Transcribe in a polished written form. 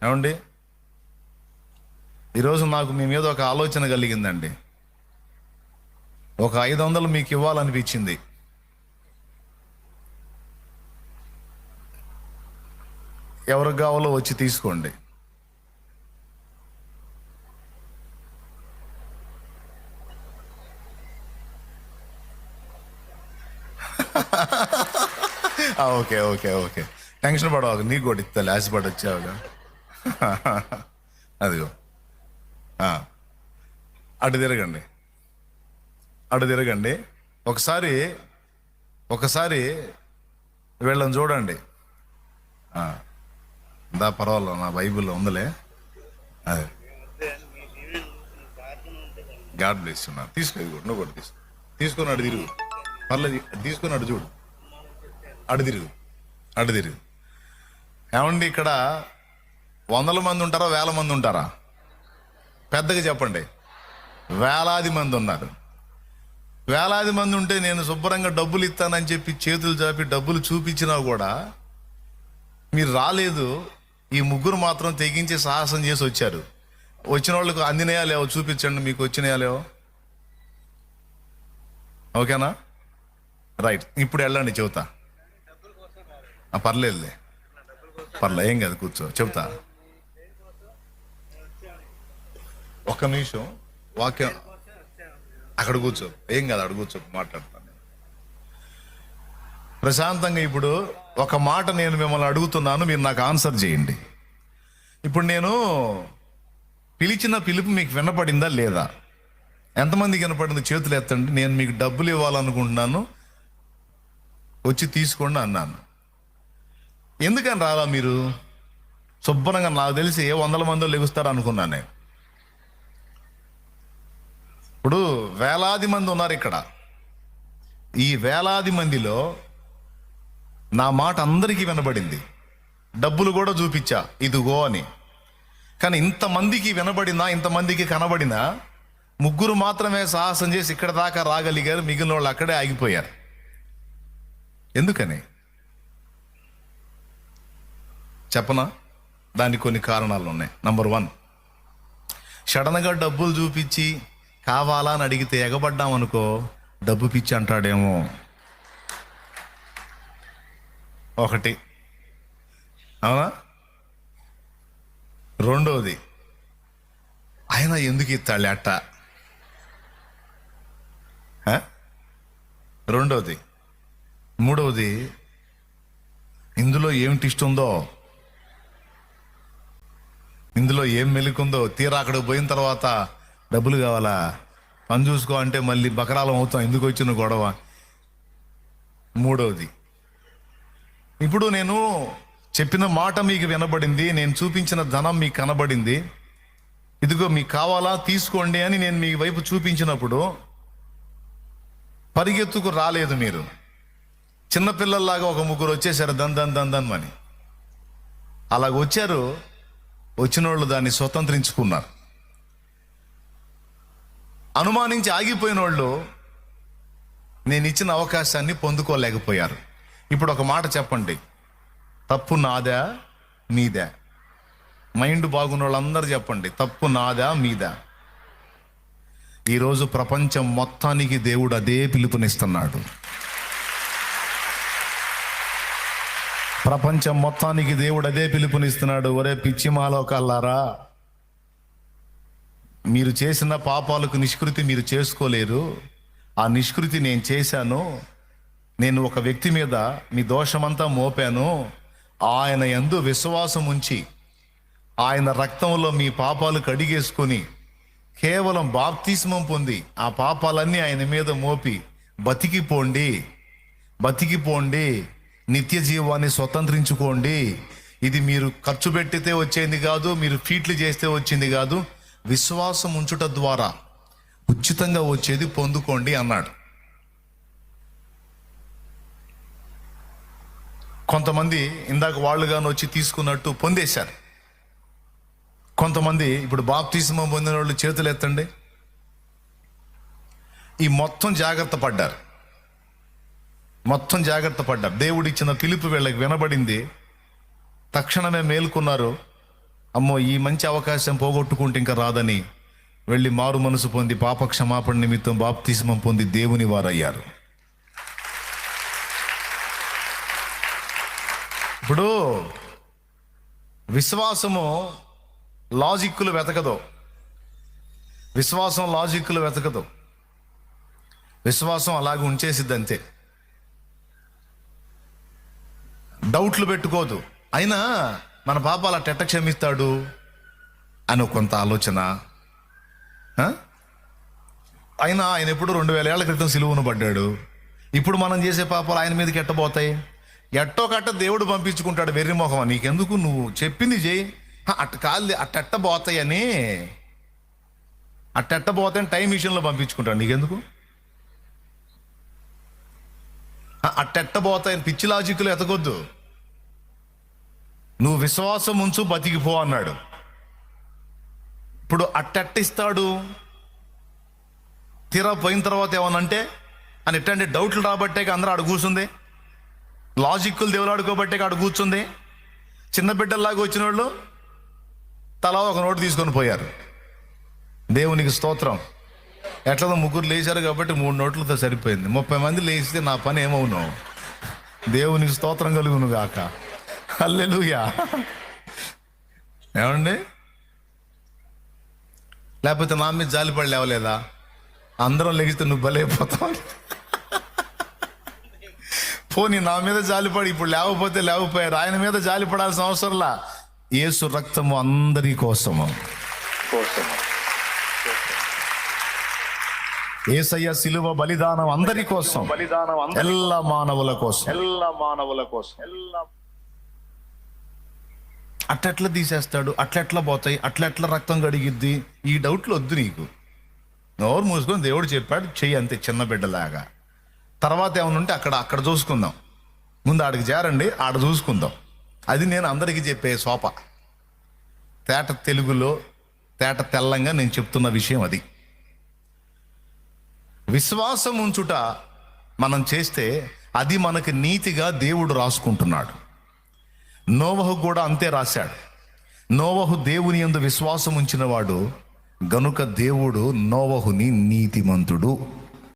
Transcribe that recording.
ఏమండి, ఈరోజు నాకు మీ మీద ఒక ఆలోచన కలిగిందండి. ఒక 500 మీకు ఇవ్వాలనిపించింది. ఎవరికి కావాలో వచ్చి తీసుకోండి. ఓకే ఓకే ఓకే, టెన్షన్ పడవాలి, నీకు కూడా ఇస్తా, ఆశపడి వచ్చావుగా. అదిగో, అటు తిరగండి, అటు తిరగండి. ఒకసారి వీళ్ళని చూడండి. దా పర్వాలేదు, నా బైబిల్లో ఉందిలే. అదే, గాడ్ బ్లెస్ యు. తీసుకో, నువ్వు కూడా తీసుకొని అటు తిరుగు, పర్లేదు, తీసుకొని అటు చూడు, అటు తిరుగు. ఏమండి, ఇక్కడ 100 మంది ఉంటారా, 1000 మంది ఉంటారా? పెద్దగా చెప్పండి. వేలాది మంది ఉన్నారు. వేలాది మంది ఉంటే నేను శుభ్రంగా డబ్బులు ఇస్తానని చెప్పి చేతులు చాపి డబ్బులు చూపించినా కూడా మీరు రాలేదు. ఈ ముగ్గురు మాత్రం తెగించి సాహసం చేసి వచ్చారు. వచ్చిన వాళ్ళకు అందినయా లేవో చూపించండి, మీకు వచ్చినయా లేవో. ఓకేనా? రైట్, ఇప్పుడు వెళ్ళండి, చెబుతా. పర్లేదులే, ఏం కాదు, కూర్చో, చెబుతా. ఒక్క నిమిషం, వాక్యం అక్కడ కూర్చో, ఏం కాదు, అక్కడ కూర్చో, మాట్లాడతాను ప్రశాంతంగా. ఇప్పుడు ఒక మాట నేను మిమ్మల్ని అడుగుతున్నాను, మీరు నాకు ఆన్సర్ చేయండి. ఇప్పుడు నేను పిలిచిన పిలుపు మీకు వినపడిందా లేదా? ఎంతమందికి వినపడింది? చేతులు ఎత్తండి. నేను మీకు డబ్బులు ఇవ్వాలనుకుంటున్నాను, వచ్చి తీసుకోండి అన్నాను. ఎందుకని రాలా మీరు? శుభ్రంగా నాకు తెలిసి 100 మందో లెగుస్తారు అనుకున్నాను నేను. ఇప్పుడు వేలాది మంది ఉన్నారు ఇక్కడ. ఈ వేలాది మందిలో నా మాట అందరికీ వినబడింది, డబ్బులు కూడా చూపించా ఇదిగో అని. కానీ ఇంతమందికి వినబడినా, ఇంతమందికి కనబడినా, ముగ్గురు మాత్రమే సాహసం చేసి ఇక్కడ దాకా రాగలిగారు, మిగిలిన వాళ్ళు అక్కడే ఆగిపోయారు. ఎందుకని చెప్పనా? దానికి కొన్ని కారణాలు ఉన్నాయి. నంబర్ 1, సడన్గా డబ్బులు చూపించి కావాలా అని అడిగితే ఎగబడ్డామనుకో, డబ్బు పిచ్చి అంటాడేమో, ఒకటి. అవునా? రెండోది, ఆయన ఎందుకు ఇస్తాడు అట్ట, రెండోది. మూడవది, ఇందులో ఏం ట్విస్ట్ ఉందో, ఇందులో ఏం మెలుకుందో, తీరా అక్కడికి పోయిన తర్వాత డబ్బులు కావాలా, పని చూసుకో అంటే మళ్ళీ బకరాలం అవుతాం, ఎందుకు వచ్చిన గొడవ. మూడవది, ఇప్పుడు నేను చెప్పిన మాట మీకు వినబడింది, నేను చూపించిన ధనం మీకు కనబడింది, ఇదిగో మీకు కావాలా తీసుకోండి అని నేను మీ వైపు చూపించినప్పుడు పరిగెత్తుకు రాలేదు మీరు. చిన్నపిల్లల్లాగా ఒక ముగ్గురు వచ్చేసారు, దన్. అలాగ వచ్చారు. వచ్చిన వాళ్ళు దాన్ని స్వతంత్రించుకున్నారు. అనుమానించి ఆగిపోయిన వాళ్ళు నేను ఇచ్చిన అవకాశాన్ని పొందుకోలేకపోయారు. ఇప్పుడు ఒక మాట చెప్పండి, తప్పు నాదా మీదా? మైండ్ బాగున్న వాళ్ళందరూ చెప్పండి, తప్పు నాదా మీదా? ఈరోజు ప్రపంచం మొత్తానికి దేవుడు అదే పిలుపునిస్తున్నాడు. ప్రపంచం మొత్తానికి దేవుడు అదే పిలుపునిస్తున్నాడు. ఒరే పిచ్చి మాలోకాలారా, మీరు చేసిన పాపాలకు నిష్కృతి మీరు చేసుకోలేరు. ఆ నిష్కృతి నేను చేశాను. నేను ఒక వ్యక్తి మీద మీ దోషమంతా మోపాను. ఆయన యందు విశ్వాసం ఉంచి ఆయన రక్తంలో మీ పాపాలు కడిగేసుకొని కేవలం బాప్తిస్మం పొంది ఆ పాపాలన్నీ ఆయన మీద మోపి బతికిపోండి, నిత్య జీవాన్ని స్వతంత్రించుకోండి. ఇది మీరు ఖర్చు పెట్టితే వచ్చేది కాదు, మీరు ఫీట్లు చేస్తే వచ్చింది కాదు, విశ్వాసం ఉంచుట ద్వారా ఉచితంగా వచ్చేది పొందుకోండి అన్నాడు. కొంతమంది ఇందాక వాళ్ళుగాను వచ్చి తీసుకున్నట్టు పొందేశారు. కొంతమంది ఇప్పుడు బాప్తిస్మం పొందిన వాళ్ళు చేతులు ఎత్తండి. ఈ మొత్తం జాగ్రత్త పడ్డారు. దేవుడిచ్చిన పిలుపు వీళ్ళకి వినబడింది. తక్షణమే మేల్కొన్నారు. అమ్మో ఈ మంచి అవకాశం పోగొట్టుకుంటే ఇంకా రాదని వెళ్ళి మారు మనసు పొంది పాప క్షమాపణ నిమిత్తం బాప్తిస్మం పొంది దేవుని వారయ్యారు. ఇప్పుడు విశ్వాసము లాజిక్కులు వెతకదు, విశ్వాసం అలాగే ఉంచేసిద్ది అంతే, డౌట్లు పెట్టుకోదు. అయినా మన పాపాలు అట్ట క్షమిస్తాడు అని కొంత ఆలోచన. అయినా ఆయన ఎప్పుడు 2000 ఏళ్ల క్రితం సిలువను పడ్డాడు. ఇప్పుడు మనం చేసే పాపాలు ఆయన మీదకి ఎట్టబోతాయి? ఎట్టో కట్ట దేవుడు పంపించుకుంటాడు. వెర్రి మొహం, నీకెందుకు, నువ్వు చెప్పింది చేయి. అట్ట కాదు, అట్టెట్ట పోతాయని, అట్టెట్ట పోతాయని టైం మిషన్లో పంపించుకుంటాడు. నీకెందుకు? అట్టెట్ట పోతాయని పిచ్చి లాజిక్లు ఎతకొద్దు. నువ్వు విశ్వాసం ఉంచు, బతికిపో అన్నాడు. ఇప్పుడు అట్టెట్ట ఇస్తాడు? తీరా పోయిన తర్వాత ఏమనంటే అని ఎట్టంటే డౌట్లు రాబట్టే అందరూ ఆడు కూర్చుంది, లాజిక్లు దేవులాడుకోబట్టే ఆడు కూర్చుంది. చిన్న బిడ్డల్లాగా వచ్చిన వాళ్ళు తలా ఒక నోటు తీసుకొని పోయారు. దేవునికి స్తోత్రం. ఎట్లా ముగ్గురు లేచారు కాబట్టి 3 నోట్లతో సరిపోయింది. 30 మంది లేచితే నా పని ఏమవును? దేవునికి స్తోత్రం కలుగును గాక. హల్లెలూయా. ఏమండి? లేకపోతే నా మీద జాలిపడి లేవలేదా? అందరం లెగిస్తే నువ్వు బలైపోతావు. పోనీ నా మీద జాలిపడి ఇప్పుడు లేకపోతే లేకపోయారు. ఆయన మీద జాలిపడాల్సిన అవసరంలా. యేసు రక్తము అందరి కోసము. యేసయ్య సిలువ బలిదానం అందరి కోసం, ఎల్ల మానవుల కోసం. అట్లెట్లా తీసేస్తాడు, అట్లెట్లా పోతాయి, అట్లెట్లా రక్తం గడిగిద్ది, ఈ డౌట్లు వద్దు నీకు. నోరు మూసుకొని దేవుడు చెప్పాడు చెయ్యి, అంతే, చిన్న బిడ్డలాగా. తర్వాత ఏమనుంటే అక్కడ చూసుకుందాం. ముందు ఆడికి చేరండి, ఆడ చూసుకుందాం. అది నేను అందరికీ చెప్పే సోప. తేట తెలుగులో, తేట తెల్లంగా నేను చెప్తున్న విషయం అది. విశ్వాసం ఉంచుట మనం చేస్తే అది మనకి నీతిగా దేవుడు రాసుకుంటున్నాడు. నోవహు కూడా అంతే రాశాడు. నోవహు దేవుని యందు విశ్వాసం ఉంచిన వాడు గనుక దేవుడు నోవహుని నీతిమంతుడు